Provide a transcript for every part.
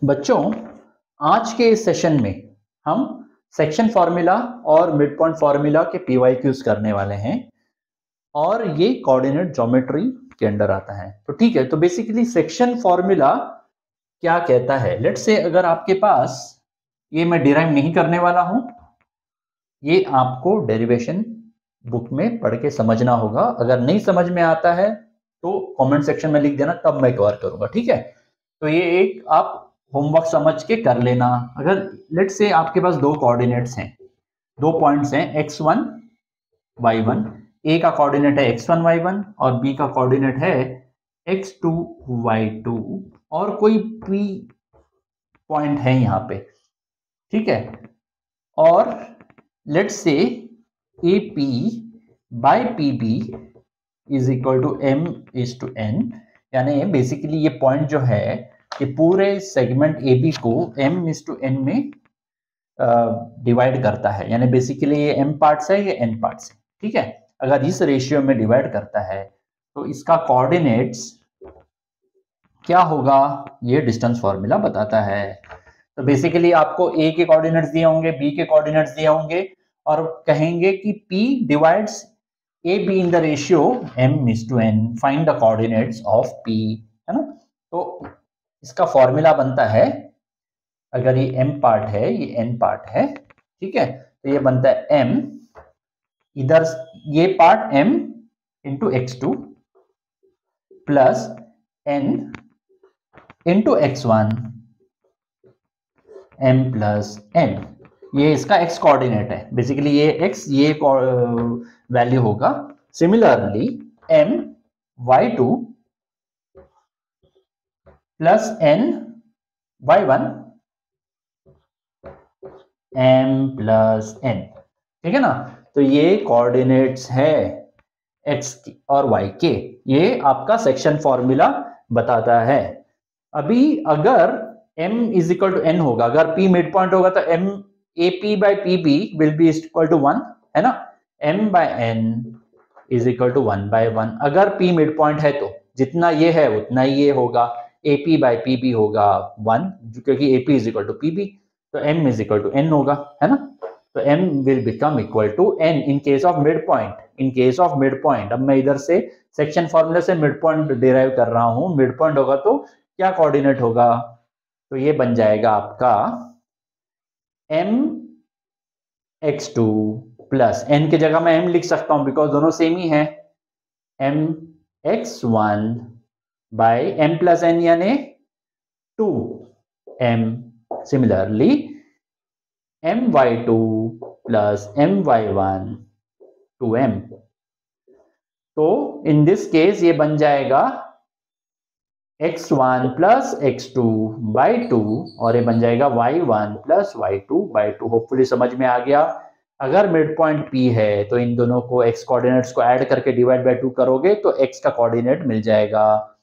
बच्चों, आज के इस सेशन में हम सेक्शन फॉर्मूला और मिड पॉइंट फॉर्मूला के पीवाईक्यूज करने वाले हैं और ये कोऑर्डिनेट ज्योमेट्री के अंडर आता है। तो ठीक है, तो बेसिकली सेक्शन फॉर्मूला क्या कहता है। लेट्स से अगर आपके पास ये मैं डिराइव नहीं करने वाला हूं, ये आपको डेरिवेशन बुक में पढ़ के समझना होगा। अगर नहीं समझ में आता है तो कमेंट सेक्शन में लिख देना, तब मैं कवर करूंगा। ठीक है, तो ये एक आप होमवर्क समझ के कर लेना। अगर लेट से आपके पास दो कोऑर्डिनेट्स हैं, दो पॉइंट्स हैं x1 y1, ए का कोऑर्डिनेट है x1 y1 और बी का कोऑर्डिनेट है x2 y2 और कोई p पॉइंट है यहाँ पे। ठीक है, और let's say AP by PB is equal to m/n, यानी बेसिकली ये पॉइंट जो है ये पूरे सेगमेंट AB को m/n में डिवाइड करता है। यानी बेसिकली ये m पार्ट्स है, ये n पार्ट्स है। ठीक है, अगर इस रेशियो में डिवाइड करता है तो इसका कोऑर्डिनेट्स क्या होगा, ये डिस्टेंस फॉर्मूला बताता है। तो बेसिकली आपको A के कोऑर्डिनेट्स दिए होंगे, B के कोऑर्डिनेट्स दिए होंगे और कहेंगे कि P divides AB in the ratio m/n, find the coordinates of P, है ना। तो इसका फॉर्मूला बनता है, अगर ये m पार्ट है ये n पार्ट है, ठीक है, तो ये बनता है m, इधर ये part m into x2 plus n into x1 m plus n। ये इसका x कोऑर्डिनेट है, बेसिकली ये x ये वैल्यू होगा। Similarly m y2 plus n y1 m plus n, ठीक है ना। तो ये कोऑर्डिनेट्स है x और y के, ये आपका सेक्शन फॉर्मूला बताता है। अभी अगर m is equal to n होगा, अगर p मिड पॉइंट होगा तो m AP by PB will be equal to 1, है ना। m by n is equal to 1 by 1। अगर p मिड पॉइंट है तो जितना ये है उतना ही ये होगा, AP बाय PB होगा 1, क्योंकि AP is equal to PB, तो m is equal to n होगा, है ना। तो m will become equal to n in case of mid point. In case of mid point, अब मैं इधर से सेक्शन फॉर्मूला से मिड पॉइंट डिराइव कर रहा हूं। मिड पॉइंट होगा तो क्या कोऑर्डिनेट होगा, तो ये बन जाएगा आपका mx2 प्लस n की जगह मैं m लिख सकता हूं बिकॉज दोनों सेम ही है, mx1 bye m plus n यानी 2m। Similarly my2 plus my1 2m। तो इन दिस केस ये बन जाएगा x1 प्लस x2 बाई 2 और ये बन जाएगा y1 plus y2 by 2। Hopefully समझ में आ गया। अगर मिड पॉइंट P है तो इन दोनों को x कोऑर्डिनेट्स को ऐड करके डिवाइड बाय 2 करोगे तो x का कोऑर्डिनेट मिल जाएगा।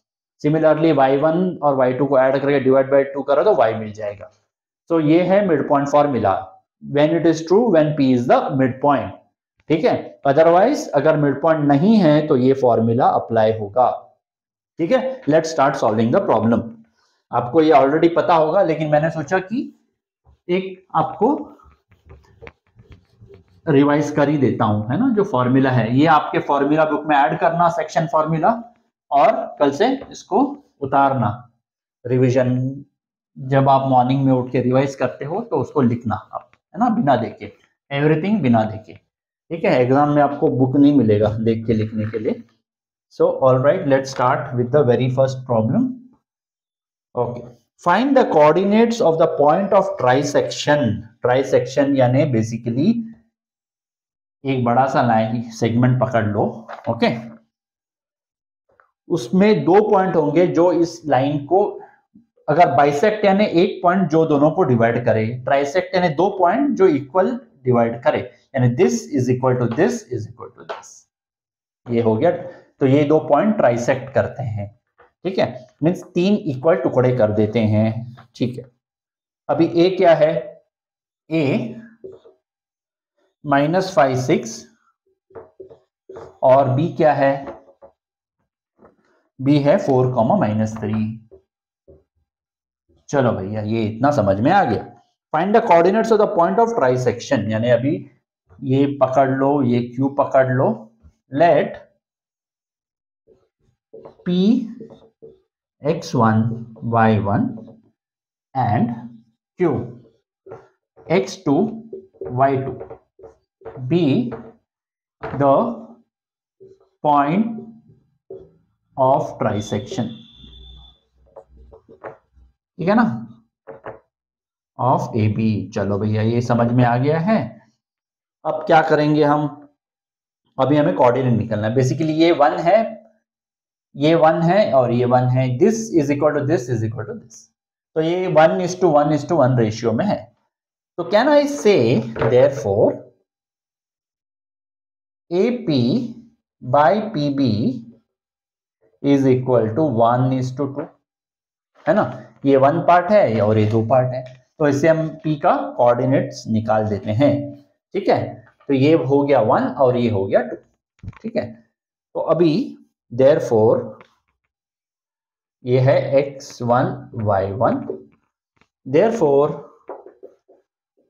सिमिलरली y1 और y2 को ऐड करके डिवाइड बाय 2 करो तो y मिल जाएगा। तो ये है mid point formula, when it is true when P is the mid point. ठीक है, अदरवाइज अगर मिड पॉइंट नहीं है तो ये फॉर्मूला अप्लाई होगा। ठीक है, let's start solving the problem. आपको ये ऑलरेडी पता होगा, लेकिन मैंने सोचा कि एक आपको रिवाइज कर ही देता हूं, है ना। जो फॉर्मूला है ये आपके फॉर्मूला बुक में ऐड करना, सेक्शन फॉर्मूला, और कल से इसको उतारना। रिवीजन जब आप मॉर्निंग में उठ के रिवाइज करते हो तो उसको लिखना आप, है ना, बिना देखे, एवरीथिंग बिना देखे। ठीक है, एग्जाम में आपको बुक नहीं मिलेगा देख के लिखने के लिए। So, all right, let's start with the very first problem. Okay, find the coordinates of the point of trisection. Trisection यानी बेसिकली एक बड़ा सा लाइन सेगमेंट पकड़ लो, ओके। उसमें दो पॉइंट होंगे जो इस लाइन को, अगर बाइसेक्ट यानी एक पॉइंट जो दोनों को डिवाइड करे, ट्राइसेक्ट यानी दो पॉइंट जो इक्वल डिवाइड करे, यानी this is equal to this is equal to this. ये हो गया, तो ये दो पॉइंट ट्राइसेक्ट करते हैं। ठीक है, मीन्स तीन इक्वल टुकड़े कर देते हैं। ठीक है, अभी ए क्या है, ए -5 6 और बी क्या है, बी है 4 3। चलो भैया ये इतना समझ में आ गया। Find the coordinates of the point of trisection, यानी अभी ये पकड़ लो, ये क्यू पकड़ लो। Let P x1 y1 and Q x2 y2 be the point of trisection, ठीक है ना, ऑफ ए बी। चलो भैया ये समझ में आ गया है। अब क्या करेंगे हम, अभी हमें कोऑर्डिनेट निकलना है। बेसिकली ये 1 है, ये 1 है और ये 1 है। This is equal to this is equal to this, तो ये 1:1:1 रेशियो में है। तो can I say therefore AP by PB is equal to 1:2, है ना। ये 1 पार्ट है और ये 2 पार्ट है, तो इससे हम P का कोऑर्डिनेट्स निकाल देते हैं, ठीक है। तो ये हो गया 1 और ये हो गया 2, ठीक है। तो अभी देयरफॉर ये है x1 y1, therefore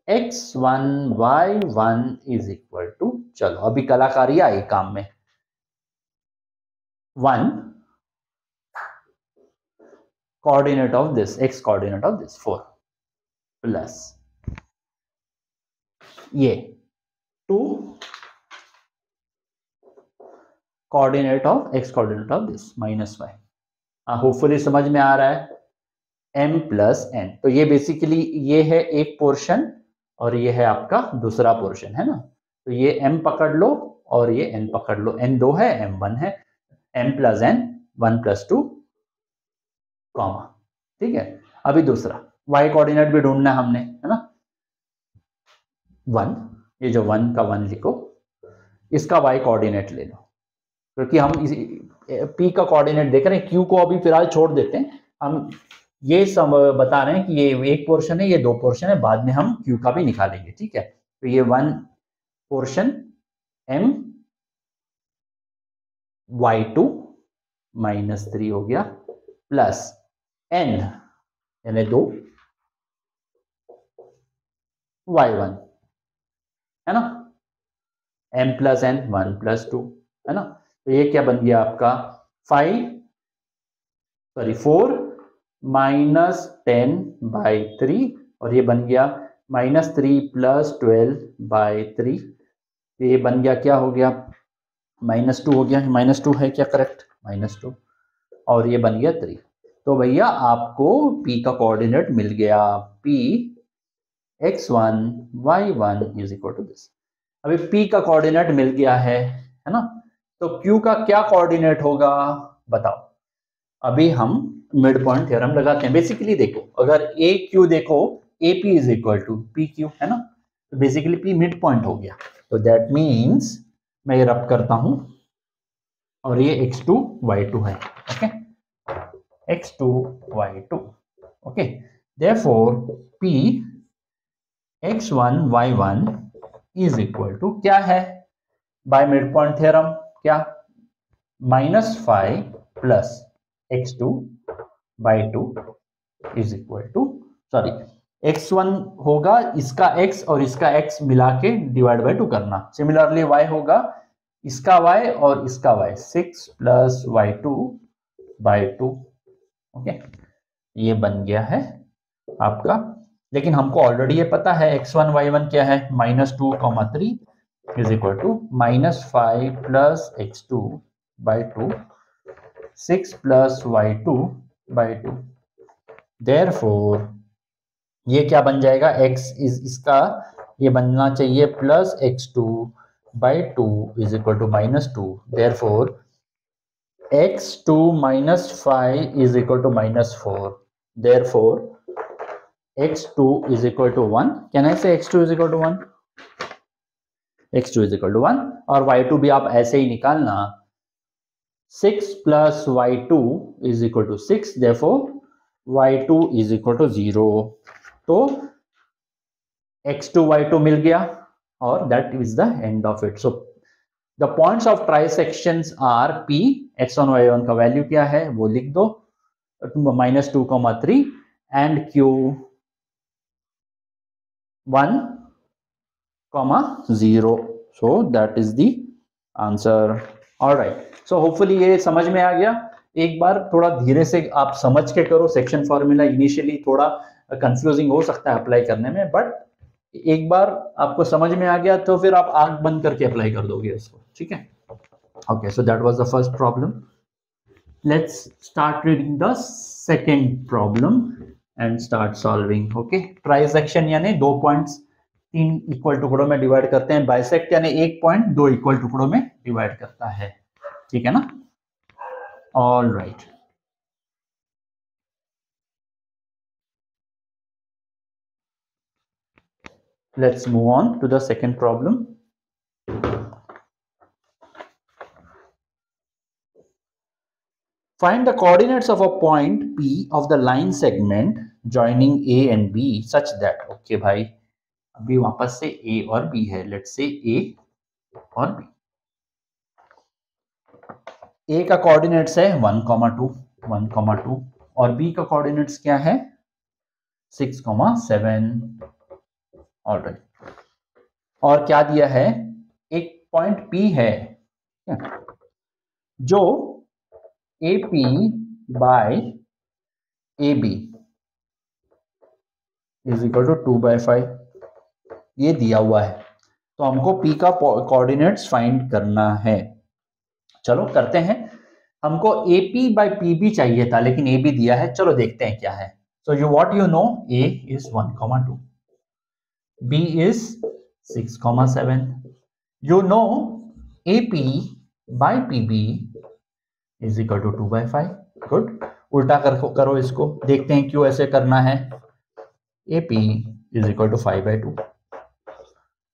x1 y1 is equal to, चलो अभी कलाकारी आई काम में, 1 coordinate of this, x coordinate of this 4 plus ये 2 coordinate of x coordinate of this -y। Hopefully समझ में आ रहा है, m प्लस n। तो ये बेसिकली ये है एक पोर्शन और ये है आपका दूसरा पोर्शन, है ना। तो ये m पकड़ लो और ये n पकड़ लो, n 2 है m 1 है, m प्लस n 1 + 2 कॉमा, ठीक है। अभी दूसरा y कोऑर्डिनेट भी ढूंढना है हमने, है ना। 1, ये जो 1 का 1 लिखो, इसका y कोऑर्डिनेट ले लो, क्योंकि हम P का कोऑर्डिनेट देख रहे हैं, Q को अभी फिलहाल छोड़ देते हैं। हम ये सब बता रहे हैं कि ये एक पोर्शन है, ये 2 पोर्शन है, बाद में हम Q का भी निकालेंगे, ठीक है। तो ये 1 पोर्शन m y2 -3 हो गया प्लस n यानी 2 y1, है ना, m प्लस n 1 + 2, है ना। तो ये क्या बन गया आपका 4 -10/3 और ये बन गया -3 + 12/3। ये बन गया, क्या हो गया, -2 हो गया, -2 है क्या, करेक्ट, -2 और ये बन गया 3। तो भैया आपको P का कोऑर्डिनेट मिल गया, P x1 y1 is equal to this. अभी P का कोऑर्डिनेट मिल गया है ना। तो Q का क्या कोऑर्डिनेट होगा बताओ। अभी हम मिड पॉइंट थ्योरम लगाते हैं। बेसिकली देखो, अगर AQ देखो, AP is equal to PQ, है ना। तो बेसिकली P मिड पॉइंट हो गया, तो दैट मीन्स मैं ये रब करता हूं और ये x2 y2 है, okay, x2 y2, okay. Therefore P x1 y1 is equal to क्या है, बाय मिड पॉइंट थ्योरम, क्या, -5 plus x2 by2 is equal to, sorry, x1 होगा इसका x और इसका x मिला के डिवाइड बाय 2 करना। सिमिलरली y होगा इसका y और इसका y, 6 + y2/2, ओके। ये बन गया है आपका, लेकिन हमको ऑलरेडी ये पता है x1 y1 क्या है, -2, 3 is equal to -5 + x2/2, 6 + y2/2। Therefore ये क्या बन जाएगा, x इज इसका ये बनना चाहिए +x2/2 is equal to -2। Therefore x2 - 5 is equal to -4। Therefore x2 is equal to 1। Can I say x2 is equal to 1, x2 is equal to 1। और y2 भी आप ऐसे ही निकालना, 6 + y2 is equal to 6, therefore y2 is equal to 0। तो x2 y2 मिल गया और that is the end of it. So the points of trisections are P, x1 y1 का वैल्यू क्या है वो लिख दो, -2, 3 and q 1, 0. So that is the answer. Alright, so hopefully ये समझ में आ गया। एक बार थोड़ा धीरे से आप समझ के करो सेक्शन फॉर्मूला, इनिशियली थोड़ा कंफ्यूजिंग हो सकता है अप्लाई करने में, बट एक बार आपको समझ में आ गया तो फिर आप आंख बंद करके अप्लाई कर दोगे उसको, ठीक है। Okay, so that was the first problem. Let's start reading the second problem and start solving. Okay, trisection यानी 2 पॉइंट्स 3 इक्वल टुकड़ों में डिवाइड करते हैं, बाइसेक्ट यानी 1 पॉइंट 2 इक्वल टुकड़ों में डिवाइड करता है, ठीक है ना। All right, let's move on to the second problem. Find the coordinates of a point P of the line segment joining A and B such that, okay भाई, अभी वापस से A और B है, लेट्स से A और B। A का coordinates है 1,2 1,2 और B का कोऑर्डिनेट्स क्या है 6,7। ऑलराइट, और क्या दिया है, एक पॉइंट P है जो AP by AB is equal to 2/5 ये दिया हुआ है, तो हमको P का कोऑर्डिनेट्स फाइंड करना है। चलो करते हैं। हमको AP बाय PB चाहिए था, लेकिन AB दिया है, चलो देखते हैं क्या है। So you what you know, A is 1,2, B is 6,7, you know AP by PB is equal to 2/5। Good, उल्टा करो इसको, देखते हैं क्यों ऐसे करना है। AP is equal to 5/2।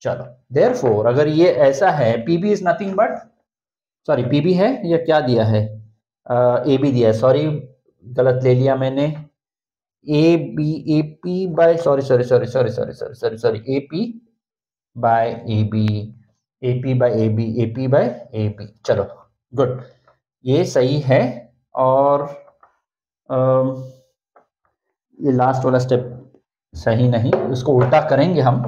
चलो, देयरफॉर अगर ये ऐसा है, PB is nothing but, sorry PB है या क्या दिया है, AB दिया है, सॉरी गलत ले लिया मैंने, AP by AP by AB, AP by AB, AP by AB। चलो गुड, ये सही है। और ये लास्ट वाला स्टेप सही नहीं, इसको उल्टा करेंगे हम।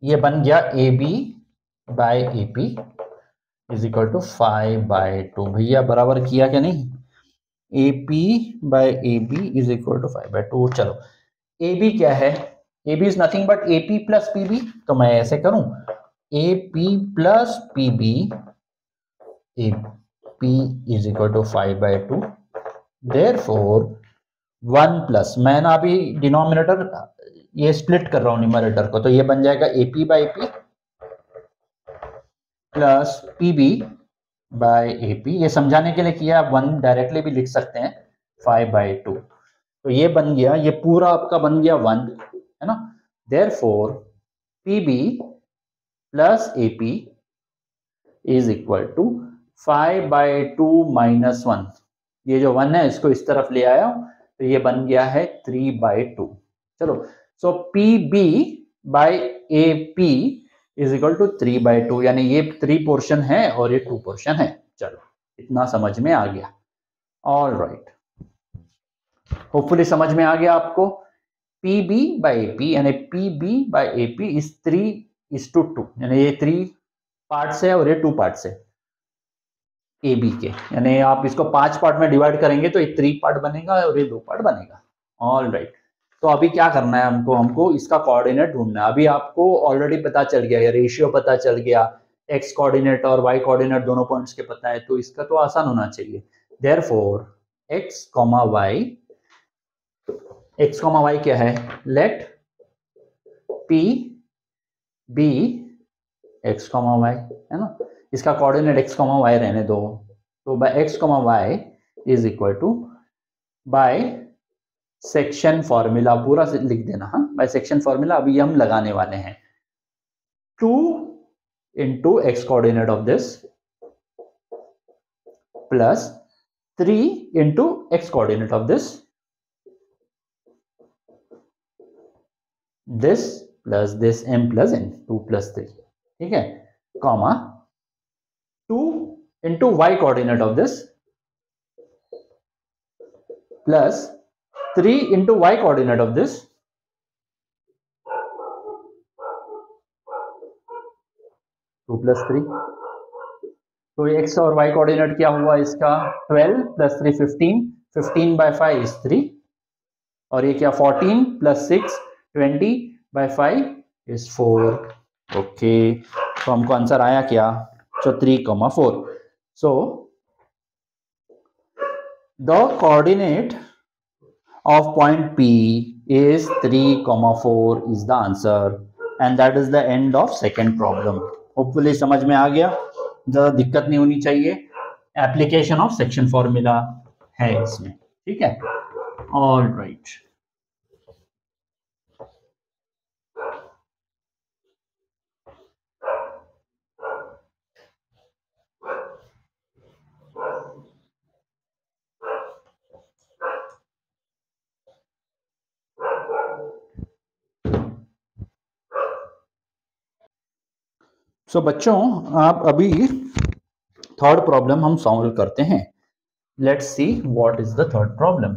ये बन गया AB by AP is equal to 5/2। भैया बराबर किया क्या नहीं, AP by AB is equal to 5/2। चलो, AB क्या है, AB is nothing but AP plus PB, तो मैं ऐसे करूं, AP plus PB, AP is equal to 5/2। Therefore 1 plus, मैं ना अभी डिनोमिनेटर ये स्प्लिट कर रहा हूं न्यूमरेटर को, तो ये बन जाएगा AP by AP plus PB by AP। ये समझाने के लिए किया, आप 1 डायरेक्टली भी लिख सकते हैं, 5/2। तो ये बन गया, ये पूरा आपका बन गया 1, है ना। Therefore PB plus AP is equal to 5/2 minus 1। ये जो 1 है इसको इस तरफ ले आया, तो ये बन गया है 3/2। चलो, so PB by AP is equal to 3/2, यानी ये 3 पोर्शन है और ये 2 पोर्शन है। चलो, इतना समझ में आ गया। ऑल राइट, होपफुली समझ में आ गया आपको। PB बाय AP यानी PB बाय AP इज 3:2, यानी ये 3 पार्ट्स है और ये 2 पार्ट्स है AB के, यानी आप इसको 5 पार्ट में डिवाइड करेंगे तो ये 3 पार्ट बनेगा और ये 2 पार्ट बनेगा। ऑल राइट, तो अभी क्या करना है हमको इसका कोऑर्डिनेट ढूंढना है। अभी आपको ऑलरेडी पता चल गया, ये रेशियो पता चल गया, x कोऑर्डिनेट और y कोऑर्डिनेट दोनों पॉइंट्स के पता है, तो इसका तो आसान होना चाहिए। देयरफॉर x, y क्या है, let P be x, y, है ना। इसका कोऑर्डिनेट x, y रहने दो, तो by x, y is equal to, by section formula पूरा लिख देना, हाँ, बाय सेक्शन फॉर्मूला अभी हम लगाने वाले हैं। 2 into x coordinate of this plus 3 into x coordinate of this plus this m plus n, 2 plus 3, ठीक है, comma 2 into y coordinate of this plus 3 into y coordinate of this, 2 plus 3, तो x और y coordinate क्या हुआ इसका 12 plus 3 15, 15 by 5 is 3, और ये क्या 14 plus 6 20 by 5 is 4. ओके, तो हमको आंसर आया क्या, so 3,4. So the coordinate of point P is 3,4 is the answer, and that is the end of second problem. Hopefully समझ में आ गया, ज़्यादा दिक्कत नहीं होनी चाहिए. एप्लीकेशन ऑफ सेक्शन फॉर्मूला है इसमें, ठीक है. All right. सो बच्चों, आप अभी थर्ड प्रॉब्लम हम सॉल्व करते हैं. Let's see what is the third problem.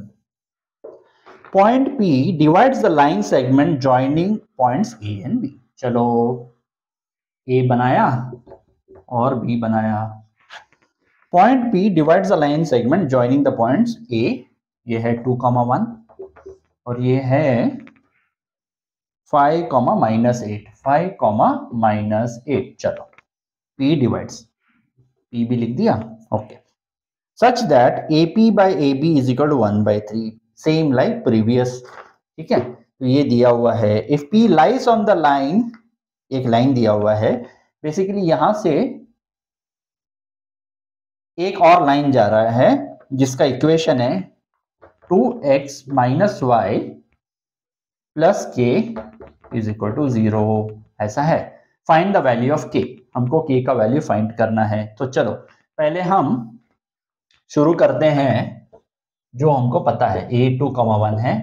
Point P divides the line segment joining points A and B. चलो, A बनाया और B बनाया. Point P divides the line segment joining the points A, ये है 2,1 और ये है 5, -8, 5, -8. चलो, P डिवाइड्स, P भी लिख दिया. Okay, such that AP by AB is equal to 1/3, same like previous. ठीक है, तो ये दिया हुआ है. If P lies on the line, एक लाइन दिया हुआ है, बेसिकली यहां से एक और लाइन जा रहा है जिसका इक्वेशन है 2x - y + k is equal to 0. ऐसा है. Find the value of k. हमको k का वैल्यू फाइंड करना है. तो चलो, पहले हम शुरू करते हैं जो हमको पता है. a 2,1 है,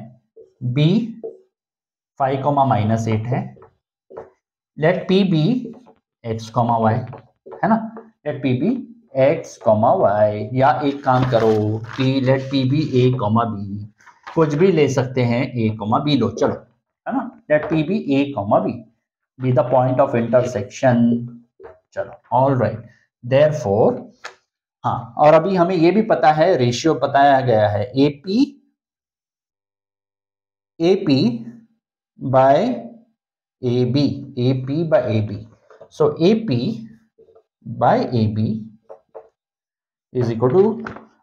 b 5, -8 है. Let p be x, y, है ना. Let p be x, y, या एक काम करो, let p be a, b, कुछ भी ले सकते हैं. a, b लो, चलो, है ना. Let p be a, b the point of intersection. चलो, ऑल राइट. देयरफॉर, हाँ, और अभी हमें ये भी पता है, रेशियो बताया गया है, AP by AB, AP by AB. So AP by AB is equal to,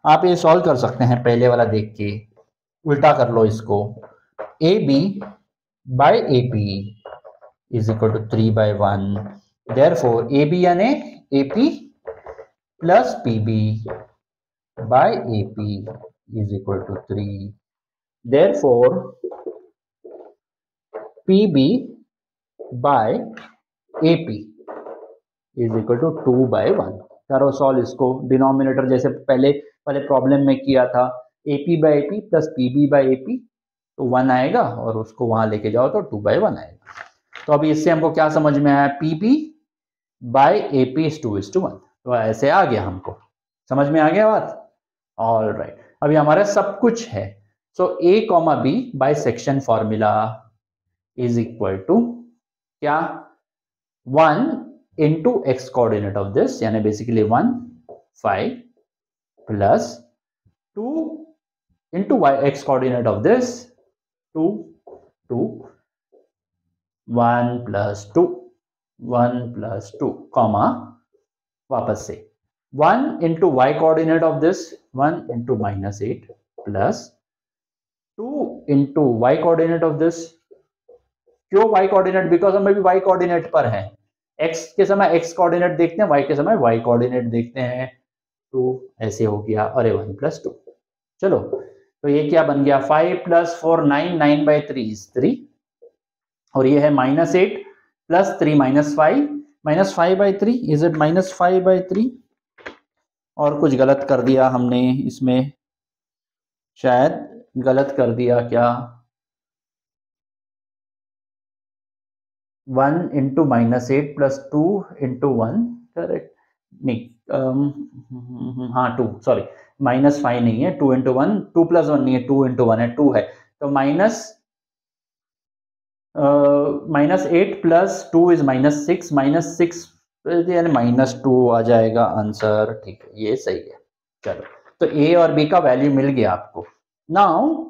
आप ये सॉल्व कर सकते हैं पहले वाला देख के, उल्टा कर लो इसको. AB by AP is equal to 3/1. Therefore AB यानी AP plus PB by AP is equal to 3. Therefore PB by AP is equal to 2/1. करो सॉल्व इसको. डिनोमिनेटर जैसे पहले वाले प्रॉब्लम में किया था, AP by AP plus PB by AP, तो 1 आएगा और उसको वहां लेके जाओ तो 2/1 आएगा. तो अभी इससे हमको क्या समझ में आया, PB by AP is 2:1. तो ऐसे आ गया, हमको समझ में आ गया बात. All right. अभी हमारा सब कुछ है. So A, B by section formula is equal to क्या, 1 into x coordinate of this, यानी basically 1, 5 plus 2 into y x coordinate of this, 2, 2, 1 plus 2, 1 plus 2, comma, वापस से 1 into y coordinate of this, 1 into -8 plus 2 into y coordinate of this. क्यों y coordinate? Because हम अभी y coordinate पर हैं. x के समय x coordinate देखते हैं, y के समय y coordinate देखते हैं. 2 ऐसे हो गया, और 1 plus 2. चलो, तो ये क्या बन गया, 5 plus 4 9, 9/3 is 3, और ये है -8 plus 3 -5, -5/3. Is it -5/3? और कुछ गलत कर दिया हमने इसमें, शायद गलत कर दिया क्या, 1 into -8 plus 2 into 1, करेक्ट नहीं, हाँ 2, सॉरी, -5 नहीं है, 2 into 1, 2 plus 1 नहीं है, 2 into 1 है, 2 है. तो -8 + 2 इज -6, -6 यानी -2 आ जाएगा आंसर। ठीक है, ये सही है। चलो, तो ए और बी का वैल्यू मिल गया आपको। Now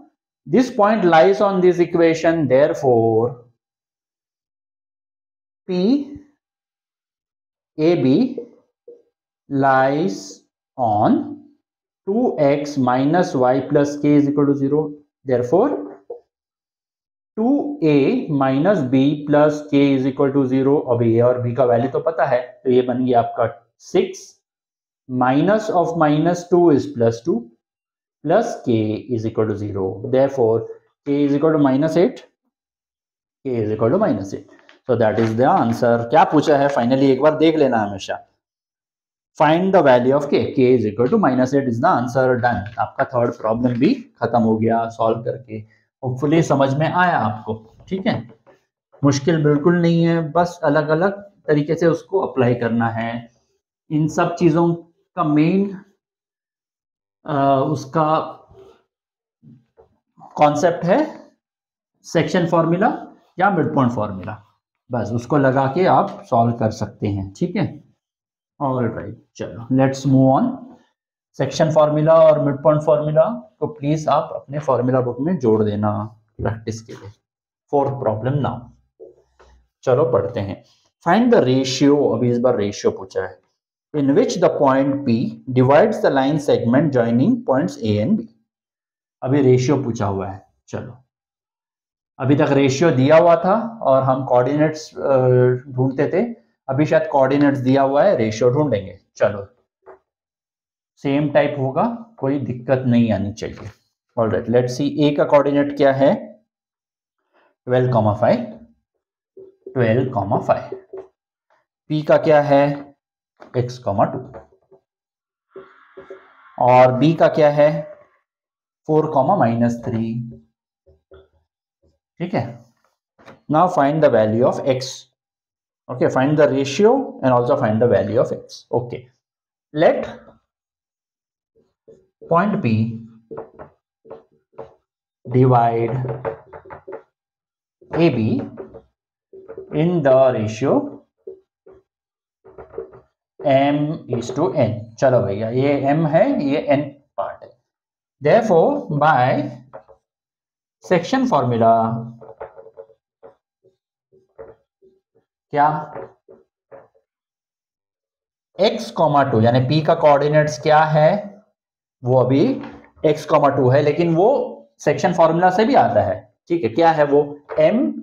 this point lies on this equation, therefore P A B lies on 2x minus y plus k is equal to 0. Therefore, 2a minus b plus k is equal to 0. अब a और b का value तो पता है, तो ये बन गया आपका 6 minus of -2 is +2 plus k is equal to 0. Therefore, k is equal to -8. k is equal to -8. So that is the answer. क्या पूछा है फाइनली एक बार देख लेना हमेशा। Find the value of k. k is equal to -8 is the answer. Done. आपका third problem भी खत्म हो गया सॉल्व करके। होपफुली समझ में आया आपको। ठीक है, मुश्किल बिल्कुल नहीं है, बस अलग अलग तरीके से उसको अप्लाई करना है। इन सब चीजों का मेन उसका कॉन्सेप्ट है सेक्शन फॉर्मूला या मिड पॉइंट फॉर्मूला। बस उसको लगा के आप सॉल्व कर सकते हैं। ठीक है, ऑल राइट, चलो let's move on. Section formula और मिड पॉइंट फार्मूला को प्लीज आप अपने फार्मूला बुक में जोड़ देना प्रैक्टिस के लिए। फोर्थ प्रॉब्लम नाउ, चलो पढ़ते हैं। फाइंड द रेशियो, अभी इस बार रेशियो पूछा है, in which the point P divides the line segment joining points A and B। अभी रेशियो पूछा हुआ है। चलो, अभी तक रेशियो दिया हुआ था और हम कोऑर्डिनेट्स ढूंढते थे, अभी शायद कोऑर्डिनेट्स दिया हुआ है, रेशियो ढूंढेंगे। चलो, सेम टाइप होगा, कोई दिक्कत नहीं आनी चाहिए। ऑलराइट, लेट्स सी ए का कोऑर्डिनेट क्या है, 12,5, 12,5। पी का क्या है, x, 2, और बी का क्या है, 4, -3। ठीक है, now find the value of x। Okay, find the ratio and also find the value of x. Okay, let point P divide AB in the ratio m/n. चलो भैया, ये m है, ये n पार्ट है। Therefore, by section formula क्या, x, 2 यानी p का coordinates क्या है, वो अभी x, 2 है, लेकिन वो सेक्शन फॉर्मूला से भी आता है। ठीक है, क्या है वो, m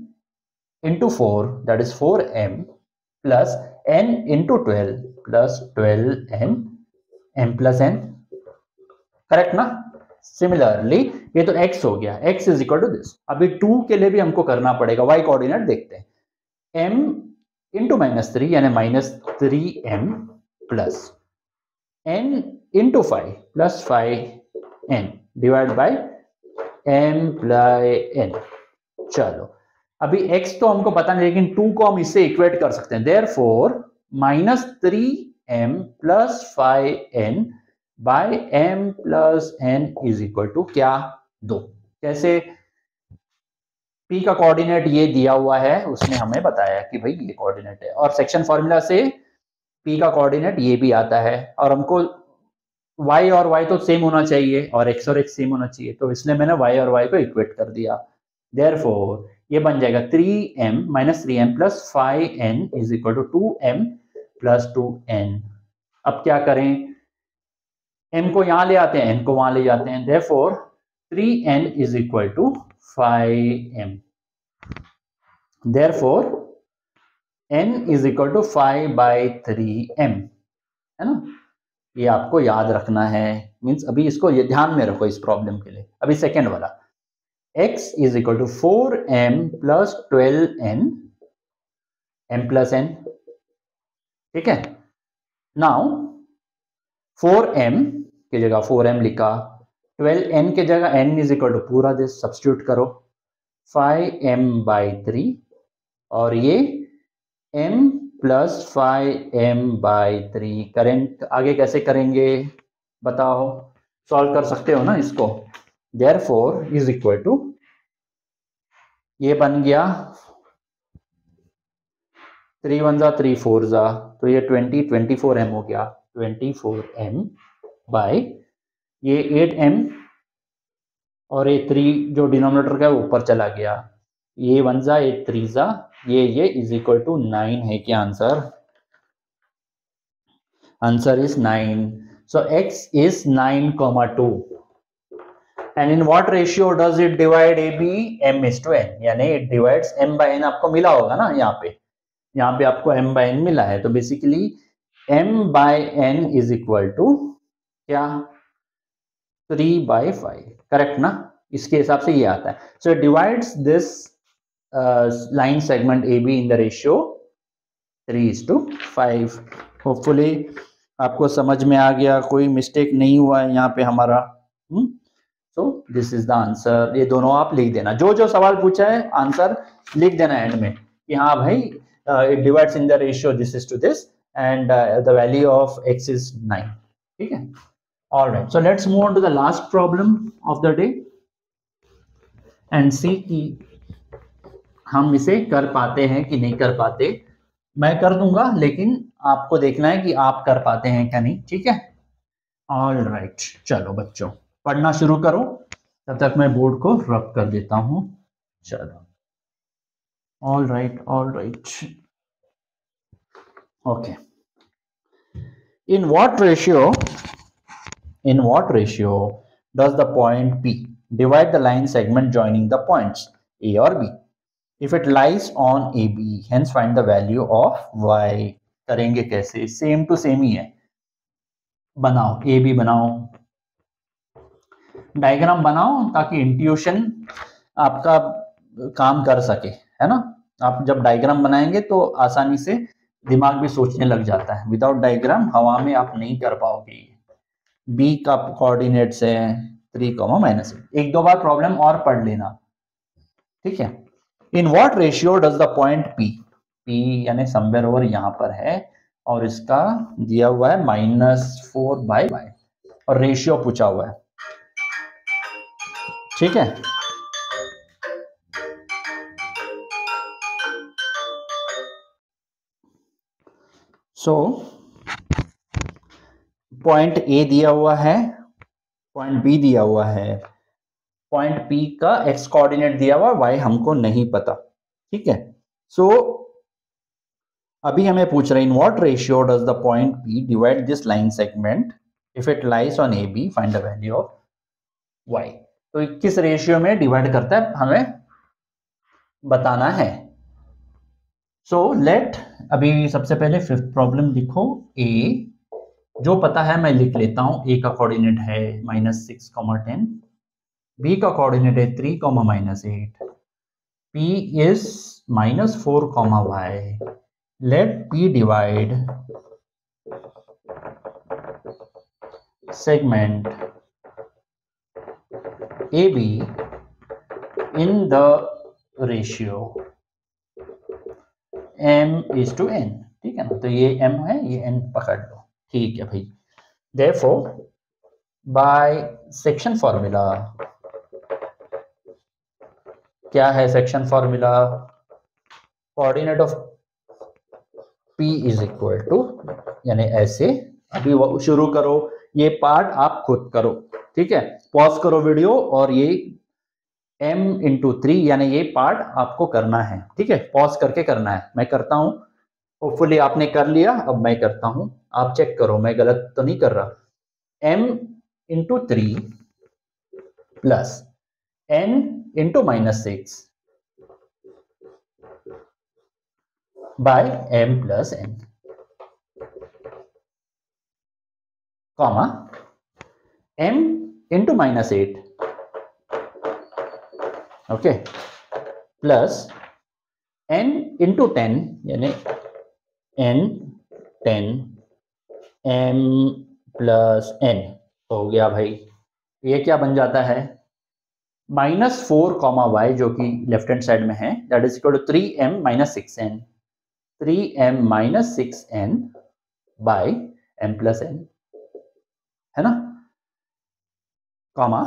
× 4 that is 4m plus n × 12 plus 12n m plus n, correct ना। सिमिलरली ये तो x हो गया, x is equal to this. अभी 2 के लिए भी हमको करना पड़ेगा, y कोऑर्डिनेट देखते हैं, m × -3 यानी -3m plus n × 5 plus 5n divide by m plus n। चलो, अभी x तो हमको पता नहीं, लेकिन 2 को हम इससे इक्वेट कर सकते हैं। Therefore -3m plus 5n by m plus n is equal to क्या, 2। कैसे, P का कोऑर्डिनेट ये दिया हुआ है, उसने हमें बताया कि भाई ये कोऑर्डिनेट है, और सेक्शन फॉर्मूला से P का कोऑर्डिनेट ये भी आता है, और हमको y और y तो सेम होना चाहिए और x और x सेम होना चाहिए, तो इसलिए मैंने y और y को इक्वेट कर दिया। देयरफॉर ये बन जाएगा 3m -3m plus 5n is equal to 2m plus 2n। अब क्या करें, m को यहां ले आते हैं, n को वहां ले जाते हैं। Therefore 3n is equal to 5m। Therefore, n is equal to 5/3m, है ना। ये आपको याद रखना है, मीन्स अभी इसको ये ध्यान में रखो इस प्रॉब्लम के लिए। अभी सेकेंड वाला, x is equal to 4m plus 12n m plus n। ठीक है, नाउ 4m की जगह 4m लिखा, 12n की जगह n इज इक्वल टू पूरा दिस सब्स्टिट्यूट करो, 5m/3, और ये m प्लस 5m/3। करेंट आगे कैसे करेंगे बताओ, सॉल्व कर सकते हो ना इसको। देयरफॉर इज इक्वल टू ये बन गया 3 1 जा 3 4 जा, तो ये 24m हो गया, 24m बाय ये 8m और ये 3 जो डिनोमिनेटर का ऊपर चला गया, ये 1 जा 8 3 जा, ये इज इक्वल टू 9 है क्या answer? Answer is 9. So x is 9,2. And in what ratio does it divide AB? m:n, यानी it divides m/n. आपको मिला होगा ना, यहाँ पे आपको m/n मिला है, तो basically m/n is equal to क्या? 3/5. करेक्ट ना? इसके हिसाब से ये आता है. So it divides this line segment AB in the ratio 3:5. Hopefully आपको समझ में आ गया, कोई मिस्टेक नहीं हुआ है यहाँ पे हमारा. So this is the answer. ये दोनों आप लिख देना, जो सवाल पूछा है आंसर लिख देना एंड में कि हाँ भाई it divides in the ratio this is to this and the value of x is 9. ठीक है. Alright, so let's move on to the last problem of the day and see कि हम इसे कर पाते हैं कि नहीं कर पाते. मैं कर दूंगा, लेकिन आपको देखना है कि आप कर पाते हैं क्या नहीं. ठीक है. ऑलराइट, चलो बच्चों पढ़ना शुरू करो, तब तक मैं बोर्ड को रब कर देता हूं. चलो. Alright. Okay. In what ratio does the point P divide the line segment joining the points A or B? If it lies on AB, hence find the value of y. करेंगे कैसे? Same to same ही है. बनाओ, AB बनाओ, diagram बनाओ, ताकि intuition आपका काम कर सके, है ना. आप जब डायग्राम बनाएंगे तो आसानी से दिमाग भी सोचने लग जाता है. विदाउट डायग्राम हवा में आप नहीं कर पाओगे. B का कोऑर्डिनेट्स है 3,-8. एक दो बार प्रॉब्लम और पढ़ लेना. ठीक है. In what ratio does the point P यानी समवेयर ओवर यहाँ पर है, और इसका दिया हुआ है -4/y और रेशियो पूछा हुआ है. ठीक है. सो पॉइंट A दिया हुआ है, पॉइंट B दिया हुआ है, पॉइंट P का x कोऑर्डिनेट दिया हुआ, y हमको नहीं पता. ठीक है. सो अभी हमें पूछ रहे हैं in what ratio does the point P divide this line segment if it lies on AB, find the value of y. तो किस रेशियो में डिवाइड करता है हमें बताना है. सो लेट अभी सबसे पहले फिफ्थ प्रॉब्लम लिखो. A जो पता है मैं लिख लेता हूं. A का कोऑर्डिनेट है -6,10. B का कोऑर्डिनेट है 3,-8. P is -4,y. Let P divide segment AB in the ratio m:n. ठीक है ना. तो ये m है, ये n पकड़ लो. ठीक है भाई. Therefore by सेक्शन फॉर्मूला, क्या है section formula? Coordinate of P is equal to, यानी ऐसे. अभी शुरू करो, ये पार्ट आप खुद करो. ठीक है. पॉज करो वीडियो और ये m×3 यानी ये पार्ट आपको करना है. ठीक है. पॉज करके करना है. मैं करता हूं. होपफुली आपने कर लिया. अब मैं करता हूं, आप चेक करो मैं गलत तो नहीं कर रहा. m×3 plus n×-6 by m+n, comma m×-8, okay, plus n×10 यानी n10 m+n हो गया भाई. ये क्या बन जाता है? -4,y जो कि लेफ्ट हैंड साइड में है, that is equal to 3m-6n, 3m-6n by m+n, है ना, कॉमा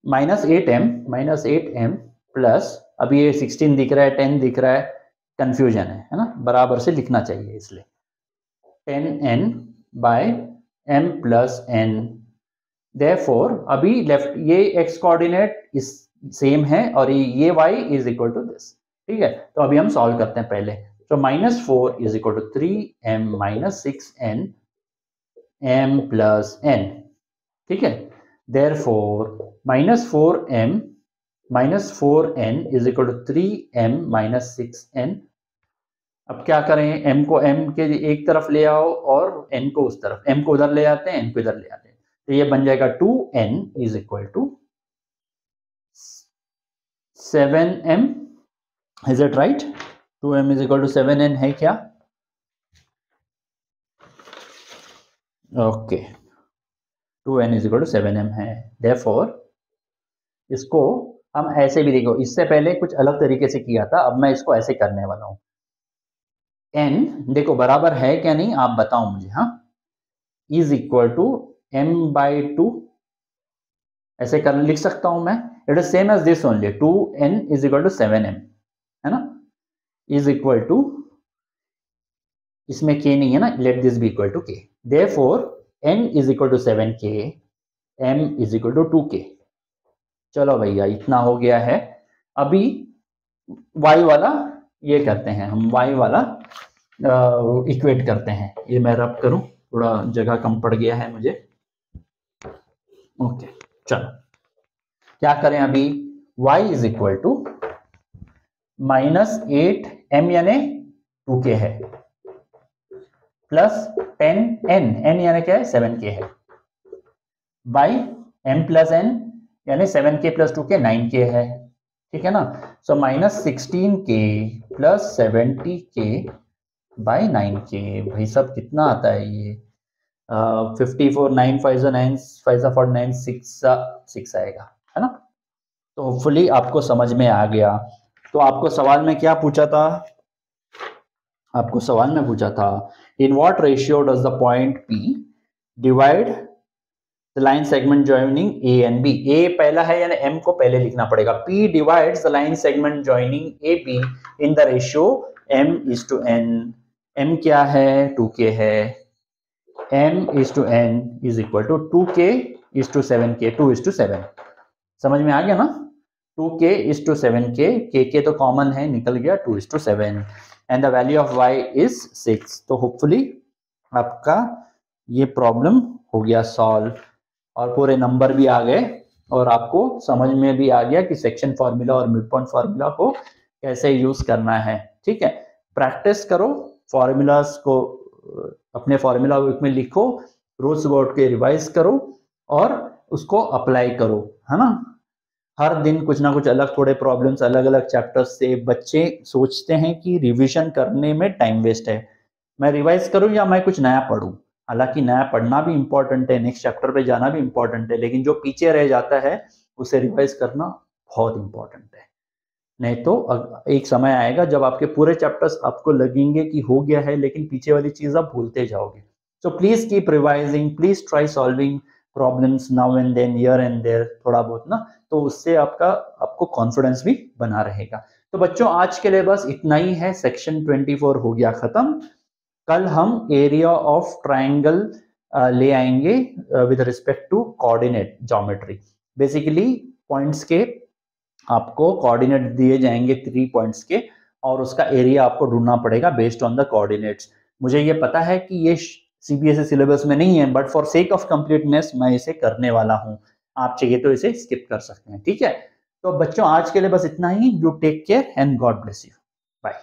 -8m प्लस अभी ये 16 दिख रहा है, 10 दिख रहा है, कंफ्यूजन है ना, बराबर से लिखना चाहिए इसलिए 10n by m plus n। Therefore अभी लेफ्ट ये x कोऑर्डिनेट इस सेम है और ये y is equal to this, ठीक है। तो अभी हम सॉल्व करते हैं पहले। तो -4 is equal to 3m minus 6n m plus n, ठीक है। Therefore -4n is equal to 3m minus 6n। अब क्या करें, m को m के एक तरफ ले आओ और n को उस तरफ, m को उधर ले आते हैं, n को इधर ले आते हैं, तो ये बन जाएगा 2n is equal to 7m। Is it right? 2m is equal to 7n है क्या? Okay, 2n is equal to 7m है। देयरफॉर इसको हम ऐसे भी देखो, इससे पहले कुछ अलग तरीके से किया था, अब मैं इसको ऐसे करने वाला हूं। n देखो बराबर है क्या नहीं आप बताओ मुझे, हाँ, is equal to m by 2, ऐसे कर लिख सकता हूं मैं। It is same as this only, 2n is equal to 7m, है ना, इज इक्वल टू, इसमें k नहीं है ना, let this be equal to k। Therefore n is equal to 7k, m is equal to 2k। चलो भैया इतना हो गया है। अभी y वाला ये करते हैं हम, y वाला इक्वेट करते हैं। ये मैं रब करूं, थोड़ा जगह कम पड़ गया है मुझे। ओके चलो क्या करें अभी, y is equal to -8m यानी 2k है, प्लस 10n, n यानी क्या है 7k है, बाई m प्लस n यानी 7k प्लस 2k 9k है, ठीक है ना। सो -16k plus 70k by 9k। भाई सब कितना आता है ये, 54, 9 5 9 5 49, 6 आएगा, है ना। तो होपफुली आपको समझ में आ गया। तो आपको सवाल में क्या पूछा था, आपको सवाल में पूछा था in what ratio does the point P divide the line segment joining A and B। A पहला है यानी M को पहले लिखना पड़ेगा। P divides the line segment joining AB in the ratio M is to N। M क्या है, 2K है, M is to N is equal to 2K is to 7K, 2 is to 7। समझ में आ गया ना, 2K is to 7K, K तो common है निकल गया, 2 is to 7 and the value of y is 6। तो होपफुली आपका ये प्रॉब्लम हो गया सॉल्व और पूरे नंबर भी आ गए और आपको समझ में भी आ गया कि सेक्शन फार्मूला और मिड पॉइंट फार्मूला को कैसे यूज करना है, ठीक है। प्रैक्टिस करो, फार्मूलाज को अपने फार्मूला बुक में लिखो, रोज अबाउट के रिवाइज करो और उसको अप्लाई करो, है ना। हर दिन कुछ ना कुछ अलग थोड़े प्रॉब्लम्स अलग अलग चैप्टर्स से। बच्चे सोचते हैं कि रिवीजन करने में टाइम वेस्ट है, मैं रिवाइज करूं या मैं कुछ नया पढ़ूं। हालांकि नया पढ़ना भी इंपॉर्टेंट है, नेक्स्ट चैप्टर पे जाना भी इंपॉर्टेंट है, लेकिन जो पीछे रह जाता है उसे रिवाइज करना बहुत इंपॉर्टेंट है। नहीं तो एक समय आएगा जब आपके पूरे चैप्टर्स आपको लगेंगे कि हो गया है, लेकिन पीछे वाली चीज आप भूलते जाओगे। So please keep revising, please try solving problems now and then, here and there, थोड़ा बहुत ना, तो उससे आपको कॉन्फिडेंस भी बना रहेगा। तो बच्चों आज के लिए बस इतना ही है, सेक्शन 24 हो गया खत्म। कल हम एरिया ऑफ ट्राइंगल ले आएंगे with respect to coordinate geometry. Basically points के आपको कोऑर्डिनेट दिए जाएंगे 3 पॉइंट्स के और उसका एरिया आपको ढूंढना पड़ेगा बेस्ड ऑन द कोऑर्डिनेट्स। मुझे ये पता है कि ये सीबीएसई सिलेबस में नहीं है, but for sake of completeness मैं इसे करने वाला हूं। आप चाहिए तो इसे स्किप कर सकते हैं, ठीक है। तो बच्चों आज के लिए बस इतना ही। You take care and God bless you. Bye.